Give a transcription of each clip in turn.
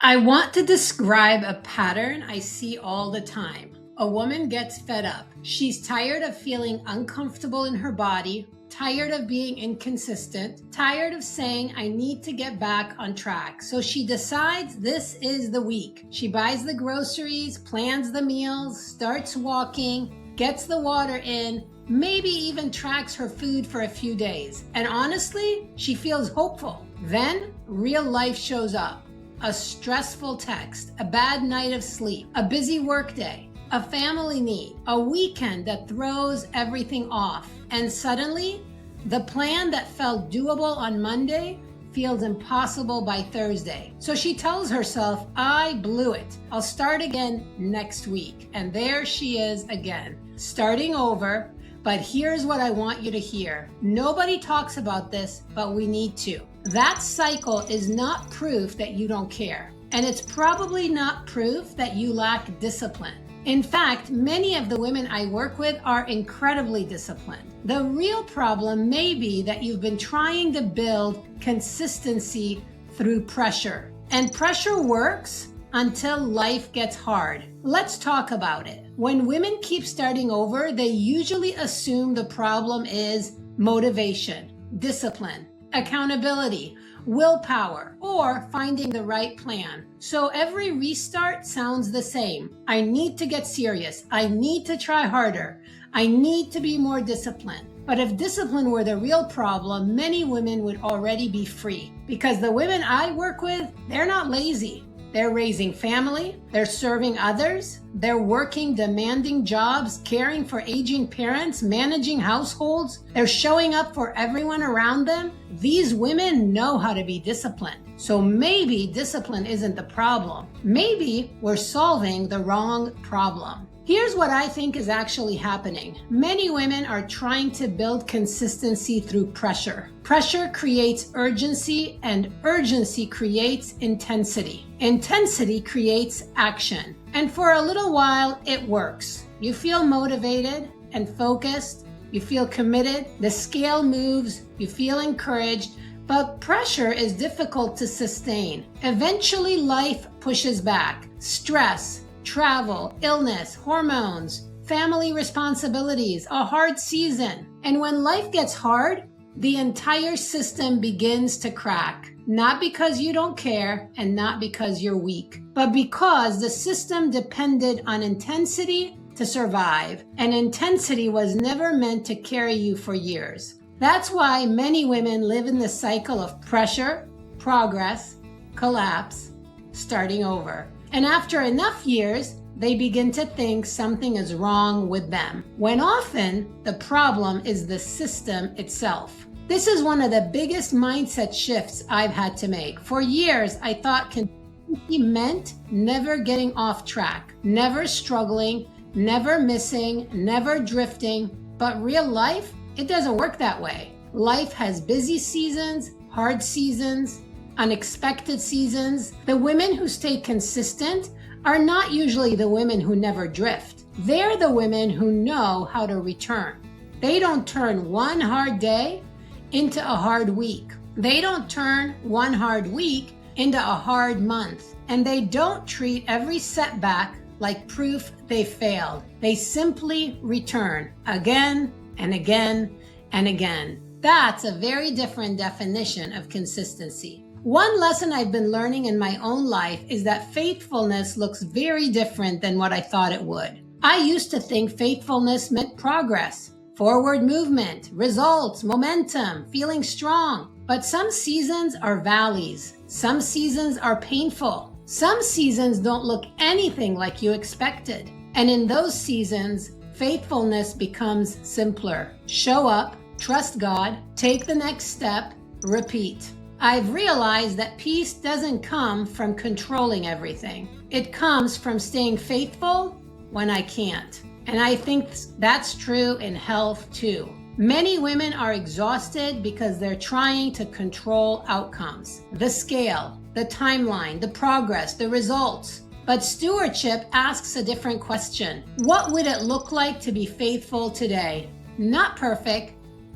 I want to describe a pattern I see all the time. A woman gets fed up. She's tired of feeling uncomfortable in her body, tired of being inconsistent, tired of saying, I need to get back on track. So she decides this is the week. She buys the groceries, plans the meals, starts walking, gets the water in, maybe even tracks her food for a few days. And honestly, she feels hopeful. Then real life shows up. A stressful text, a bad night of sleep, a busy workday, a family need, a weekend that throws everything off. And suddenly, the plan that felt doable on Monday feels impossible by Thursday. So she tells herself, I blew it. I'll start again next week. And there she is again, starting over. But here's what I want you to hear. Nobody talks about this, but we need to. That cycle is not proof that you don't care. And it's probably not proof that you lack discipline. In fact, many of the women I work with are incredibly disciplined. The real problem may be that you've been trying to build consistency through pressure. And pressure works until life gets hard. Let's talk about it. When women keep starting over, they usually assume the problem is motivation, discipline, accountability, willpower, or finding the right plan. So every restart sounds the same. I need to get serious. I need to try harder. I need to be more disciplined. But if discipline were the real problem, many women would already be free. Because the women I work with, they're not lazy. They're raising family, they're serving others, they're working demanding jobs, caring for aging parents, managing households, they're showing up for everyone around them. These women know how to be disciplined. So maybe discipline isn't the problem. Maybe we're solving the wrong problem. Here's what I think is actually happening. Many women are trying to build consistency through pressure. Pressure creates urgency, and urgency creates intensity. Intensity creates action. And for a little while, it works. You feel motivated and focused. You feel committed. The scale moves. You feel encouraged. But pressure is difficult to sustain. Eventually, life pushes back. Stress, travel, illness, hormones, family responsibilities, a hard season. And when life gets hard, the entire system begins to crack. Not because you don't care and not because you're weak, but because the system depended on intensity to survive. And intensity was never meant to carry you for years. That's why many women live in the cycle of pressure, progress, collapse, starting over. And after enough years, they begin to think something is wrong with them, when often the problem is the system itself. This is one of the biggest mindset shifts I've had to make. For years, I thought consistency meant never getting off track, never struggling, never missing, never drifting. But real life, it doesn't work that way. Life has busy seasons, hard seasons, unexpected seasons. The women who stay consistent are not usually the women who never drift. They're the women who know how to return. They don't turn one hard day into a hard week. They don't turn one hard week into a hard month. And they don't treat every setback like proof they failed. They simply return again and again and again. That's a very different definition of consistency. One lesson I've been learning in my own life is that faithfulness looks very different than what I thought it would. I used to think faithfulness meant progress, forward movement, results, momentum, feeling strong. But some seasons are valleys. Some seasons are painful. Some seasons don't look anything like you expected. And in those seasons, faithfulness becomes simpler. Show up, trust God, take the next step, repeat. I've realized that peace doesn't come from controlling everything. It comes from staying faithful when I can't. And I think that's true in health too. Many women are exhausted because they're trying to control outcomes, the scale, the timeline, the progress, the results. But stewardship asks a different question. What would it look like to be faithful today? Not perfect,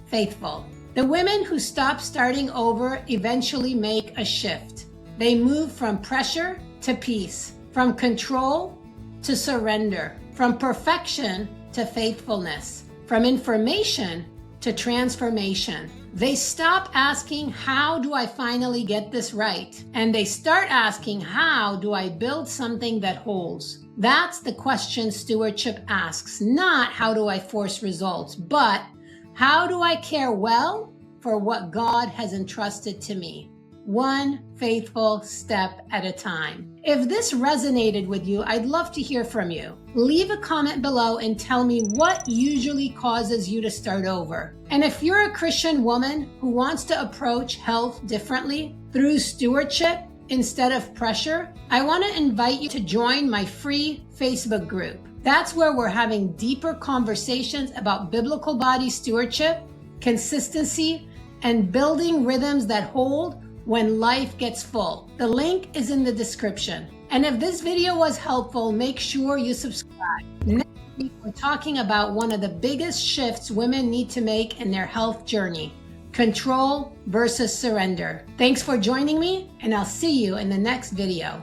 faithful. The women who stop starting over eventually make a shift. They move from pressure to peace, from control to surrender, from perfection to faithfulness, from information to transformation. They stop asking, how do I finally get this right? And they start asking, how do I build something that holds? That's the question stewardship asks, not how do I force results, but how do I care well for what God has entrusted to me? One faithful step at a time. If this resonated with you, I'd love to hear from you. Leave a comment below and tell me what usually causes you to start over. And if you're a Christian woman who wants to approach health differently through stewardship instead of pressure, I want to invite you to join my free Facebook group. That's where we're having deeper conversations about biblical body stewardship, consistency, and building rhythms that hold when life gets full. The link is in the description. And if this video was helpful, make sure you subscribe. Next week, we're talking about one of the biggest shifts women need to make in their health journey: control versus surrender. Thanks for joining me, and I'll see you in the next video.